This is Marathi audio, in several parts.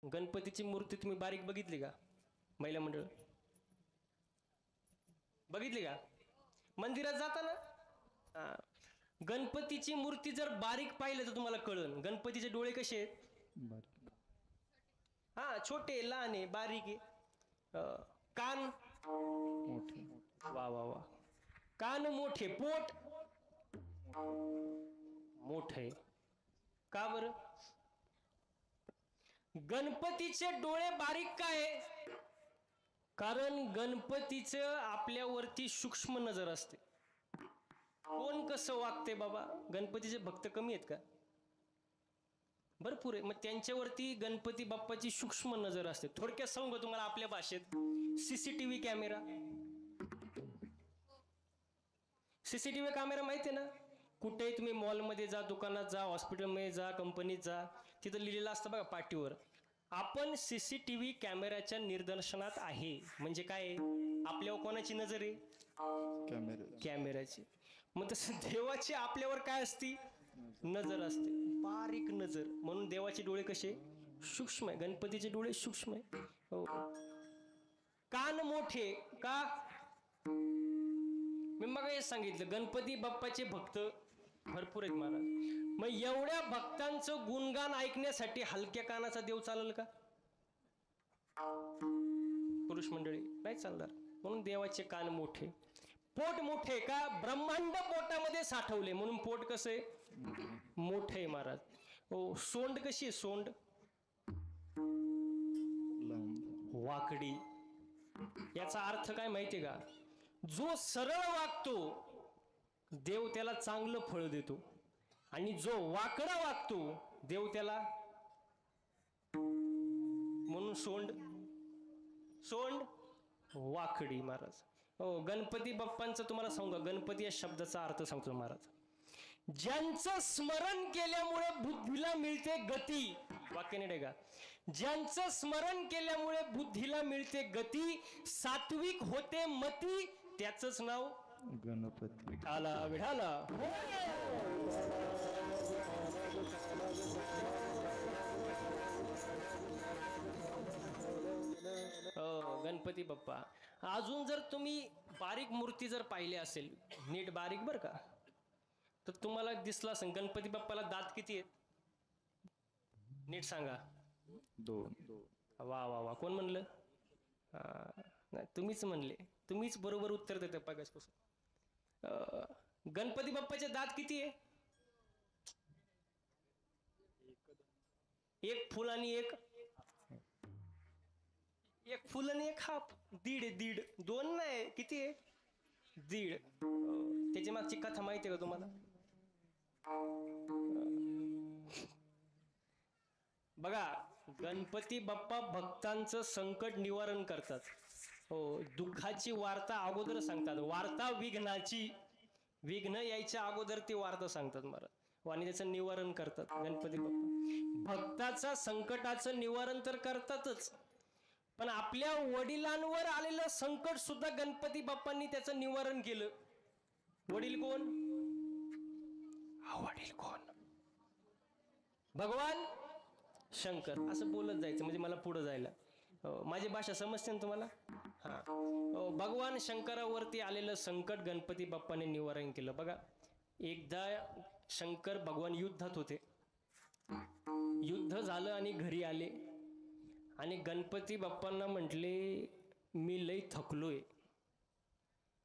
गणपतीची मूर्ती तुम्ही बारीक बघितली का? महिला मंडळ बघितली का? मंदिरात जाता ना, गणपतीची मूर्ती जर बारीक पाहिलं तर तुम्हाला कळन गणपतीचे डोळे कसे आहेत. हा, छोटे लहान आहे बारीक आहे. कान मोठे, वा वा वा, कान मोठे, पोट मोठे. का बरं? गणपतीचे डोळे बारीक काय? कारण गणपतीचं आपल्यावरती सूक्ष्म नजर असते. कोण कसं वागते बाबा? गणपतीचे भक्त कमी आहेत का? भरपूर आहे. मग त्यांच्यावरती गणपती बाप्पाची सूक्ष्म नजर असते. थोडक्यात सांगू तुम्हाला आपल्या भाषेत, सीसीटीव्ही कॅमेरा. सीसीटीव्ही कॅमेरा माहिती आहे ना? कुठेही तुम्ही मॉलमध्ये जा, दुकानात जा, हॉस्पिटलमध्ये जा, कंपनीत जा, तिथं लिहिलेलं असतं बघा पाटीवर, आपण सीसीटीव्ही कॅमेऱ्याच्या निदर्शनात आहे. म्हणजे काय? आपल्यावर कोणाची नजर आहे? कॅमेऱ्याची. मग तसं देवाची आपल्यावर काय असती? नजर असते, बारीक नजर. म्हणून देवाचे डोळे कसे? सूक्ष्म आहे. गणपतीचे डोळे सूक्ष्म आहे. हो. कान मोठे का? मी मग हे सांगितलं, गणपती बाप्पाचे भक्त भरपूर आहेत महाराज. मग एवढ्या भक्तांचं गुणगान ऐकण्यासाठी हलक्या कानाचा देव चालेल का? पुरुष मंडळी नाही चालणार. म्हणून देवाचे कान मोठे. पोट मोठे का? ब्रह्मांड पोटामध्ये साठवले म्हणून पोट कसं आहे? मोठे महाराज. हो. सोंड कशी आहे? सोंड वाकडी. याचा अर्थ काय माहितीये का? जो सरळ वागतो देव त्याला चांगलं फळ देतो, आणि जो वाकडा वागतो देव त्याला, म्हणून सोंड सोंड वाकडी महाराज. हो. गणपती बाप्पांचं तुम्हाला सांगू, गणपती या शब्दाचा अर्थ सांगतो महाराज. ज्यांचं स्मरण केल्यामुळे बुद्धीला मिळते गती. वाक्य नाही का? ज्यांचं स्मरण केल्यामुळे बुद्धीला मिळते गती, सात्विक होते मती, त्याचंच नाव गणपती. विठाला विठाला. हो. गणपती बाप्पा. अजून जर तुम्ही बारीक मूर्ती जर पाहिली असेल, नीट बारीक बर का, तर तुम्हाला दिसला असेल गणपती बाप्पाला दात किती आहेत? नीट सांगा. 2. वा वा वा. कोण म्हणलं? नाही, तुम्हीच म्हणले. तुम्हीच बरोबर उत्तर देते पागासपासून. गणपती बाप्पाचे दात किती आहे? एक फुल आणि एक फुल आणि एक हाफ. दीड आहे, दीड. 2 नाही, किती आहे? दीड. त्याची मागची कथा माहिती आहे का तुम्हाला? बघा, गणपती बाप्पा भक्तांचं संकट निवारण करतात. हो. दुःखाची वार्ता अगोदर सांगतात. वार्ता विघ्नाची. विघ्न यायच्या अगोदर ती वार्ता सांगतात महाराज, आणि त्याचं निवारण करतात गणपती बाप्पा. भक्ताचा संकटाचं निवारण तर करतातच, पण आपल्या वडिलांवर आलेलं संकट सुद्धा गणपती बाप्पांनी त्याचं निवारण केलं. वडील कोण? वडील कोण? भगवान शंकर. असं बोलत जायचं म्हणजे मला पुढे जायला. माझी भाषा समजते ना तुम्हाला? हा. भगवान शंकरावरती आलेलं संकट गणपती बाप्पाने निवारण केलं. बघा, एकदा शंकर भगवान युद्धात होते. युद्ध झालं आणि घरी आले, आणि गणपती बाप्पांना म्हटले, मी लई थकलोय,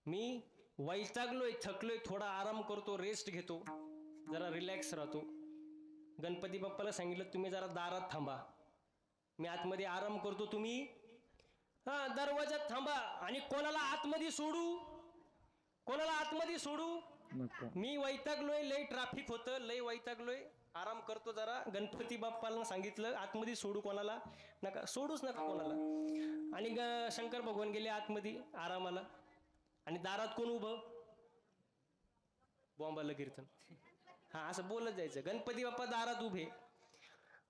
मी वैतागलोय, थकलोय, थोडा आराम करतो, रेस्ट घेतो, जरा रिलॅक्स राहतो. गणपती बाप्पाला सांगितलं, तुम्ही जरा दारात थांबा, मी आतमध्ये आराम करतो, तुम्ही दरवाजात थांबा. आणि कोणाला आतमध्ये सोडू? कोणाला आतमध्ये सोडू? मी वैतागलोय, लय ट्रॅफिक होतं, लय वैतागलोय, आराम करतो जरा. गणपती बाप्पाला सांगितलं, आतमध्ये सोडू कोणाला नका, सोडूच नका कोणाला. आणि शंकर भगवान गेले आतमध्ये आरामाला, आणि दारात कोण उभं? बॉम्बाला कीर्तन. हा, असं बोलत जायचं. गणपती बाप्पा दारात उभे,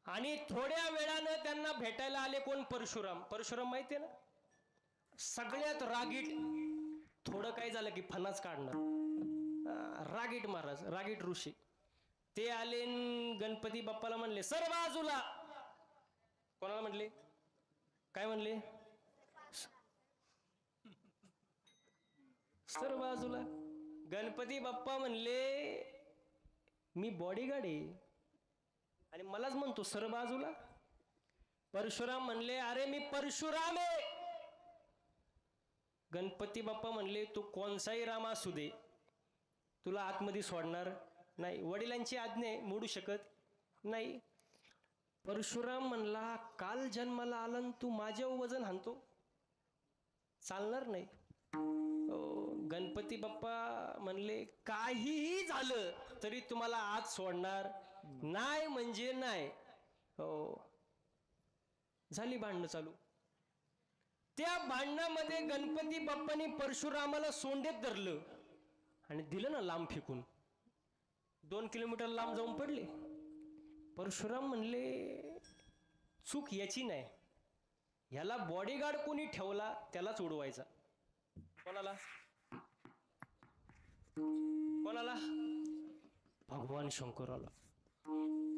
आणि थोड्या वेळानं त्यांना भेटायला आले कोण? परशुराम. परशुराम माहितीये ना? सगळ्यात रागीट. थोडं काय झालं की फणाच काढणार. रागीट महाराज, रागीट ऋषी. ते आले गणपती बाप्पाला म्हणले, सर बाजूला. कोणाला म्हणले? काय म्हणले? सर बाजूला. गणपती बाप्पा म्हणले मी बॉडीगार्ड आहे आणि मलाच म्हणतो सर बाजूला. परशुराम म्हणले अरे मी परशुराम आहे. गणपती बाप्पा म्हणले तू कोणसाही राम असू दे, तुला आतमध्ये सोडणार नाही. वडिलांची आज्ञा आहे, मोडू शकत नाही. परशुराम म्हणला काल जन्माला आला तू माझ्यावर वजन हाणतो, चालणार नाही. गणपती बाप्पा म्हणले काहीही झालं तरी तुम्हाला आत सोडणार नाही म्हणजे नाही. झाली भांडणं चालू. त्या भांडणामध्ये गणपती बाप्पांनी परशुरामाला सोंडेत धरलं आणि दिलं ना लांब फेकून. 2 किलोमीटर लांब जाऊन पडले. परशुराम म्हणले चूक याची नाही, ह्याला बॉडीगार्ड कोणी ठेवला त्यालाच उडवायचा. कोणाला? कोणाला? भगवान शंकराला.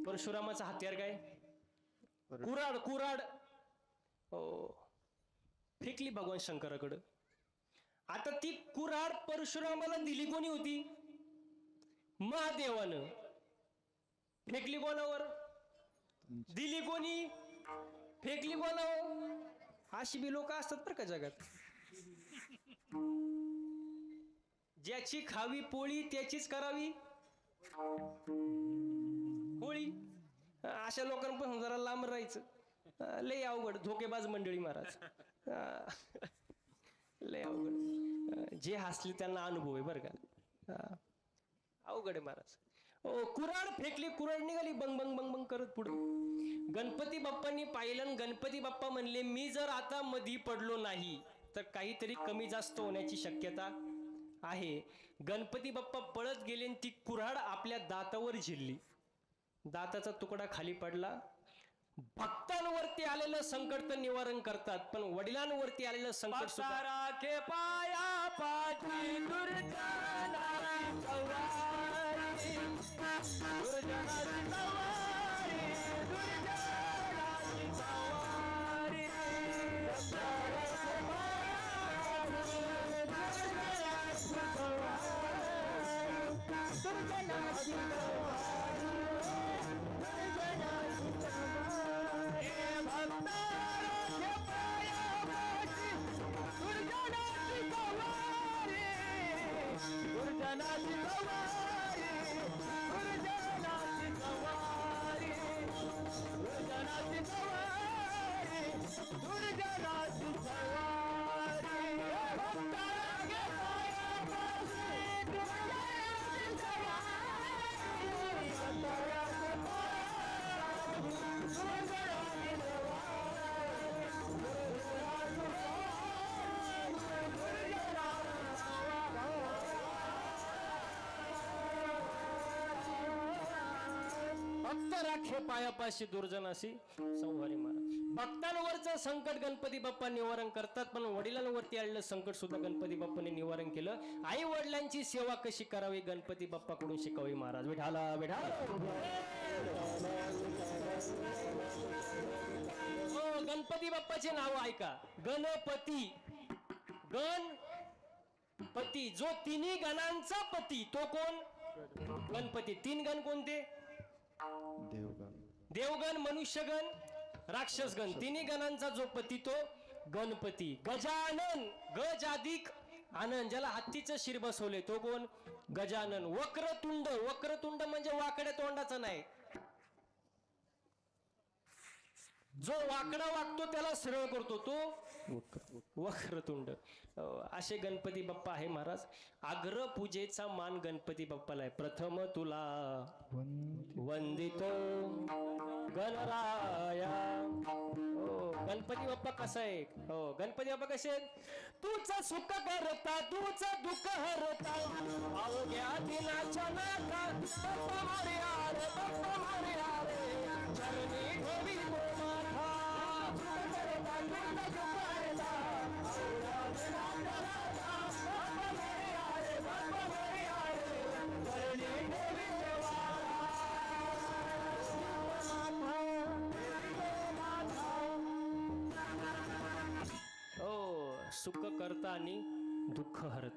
परशुरामाचा हत्यार काय? कुऱ्हाड. कुऱ्हाड फेकली भगवान शंकराकडं. आता ती कुऱ्हाड परशुरामाला दिली कोणी होती? महादेवानं. फेकली कोणावर? दिली कोणी? फेकली कोणावर? अशी बी लोक असतात बरं का जगात. ज्याची खावी पोळी त्याचीच करावी पोळी. अशा लोकांपासून जरा लांब राहायचं. लय अवघड. धोकेबाज मंडळी महाराज, लय अवघड. जे हसले त्यांना अनुभव आहे बरं का. अवघड आहे महाराज. कुऱ्हाड फेकली, कुऱ्हाड निघाली बंग बंग बंग बंग करत पुढं. गणपती बाप्पांनी पाहिलं. गणपती बाप्पा म्हणले मी जर आता मधी पडलो नाही तर काहीतरी कमी जास्त होण्याची शक्यता आहे. गणपती बाप्पा पळत गेले आणि ती कुऱ्हाड आपल्या दातावर झिरली. दाताचा तुकडा खाली पडला. भक्तांवरती आलेलं संकट तर निवारण करतात, पण वडिलांवरती आलेलं संकट सुद्धा राखे पाया पाठी. राखे पायापाशी दुर्जनाशी संहारी मारा. भक्तांवरचं संकट गणपती बाप्पा निवारण करतात, पण वडिलांवरती आलेलं संकट सुद्धा गणपती बाप्पाने निवारण केलं. आई वडिलांची सेवा कशी करावी गणपती बाप्पाकडून शिकावी महाराज. विठाला विठाला. गणपती बाप्पाचे नाव ऐका. गणपती. गणपती जो तिन्ही गणांचा पती तो कोण? गणपती. 3 गण कोणते? देवगण, मनुष्यगण, राक्षसगण. तिन्ही गणांचा जो पती तो गणपती. गजानन. गज अधिक आनंद. ज्याला हत्तीचं शिर बसवले तो कोण? गजानन. वक्रतुंड. वक्रतुंड म्हणजे वाकड्या तोंडाचा नाही, जो वाकडा वागतो त्याला सरळ करतो तो वक्रतुंड. असे गणपती बाप्पा आहे महाराज. आग्र पूजेचा मान गणपती बाप्पाला आहे. प्रथम तुला वंदितो गणराया. गणपती बाप्पा कसा आहे? गणपती बाप्पा कसे आहेत? तूच सुख करता तूच दुःख हरता अवघ्या दिनाच्या नाका बाप्पा मोरया रे बाप्पा मोरया रे चरणी ठेवी सुख करता आणि दुःख हरता.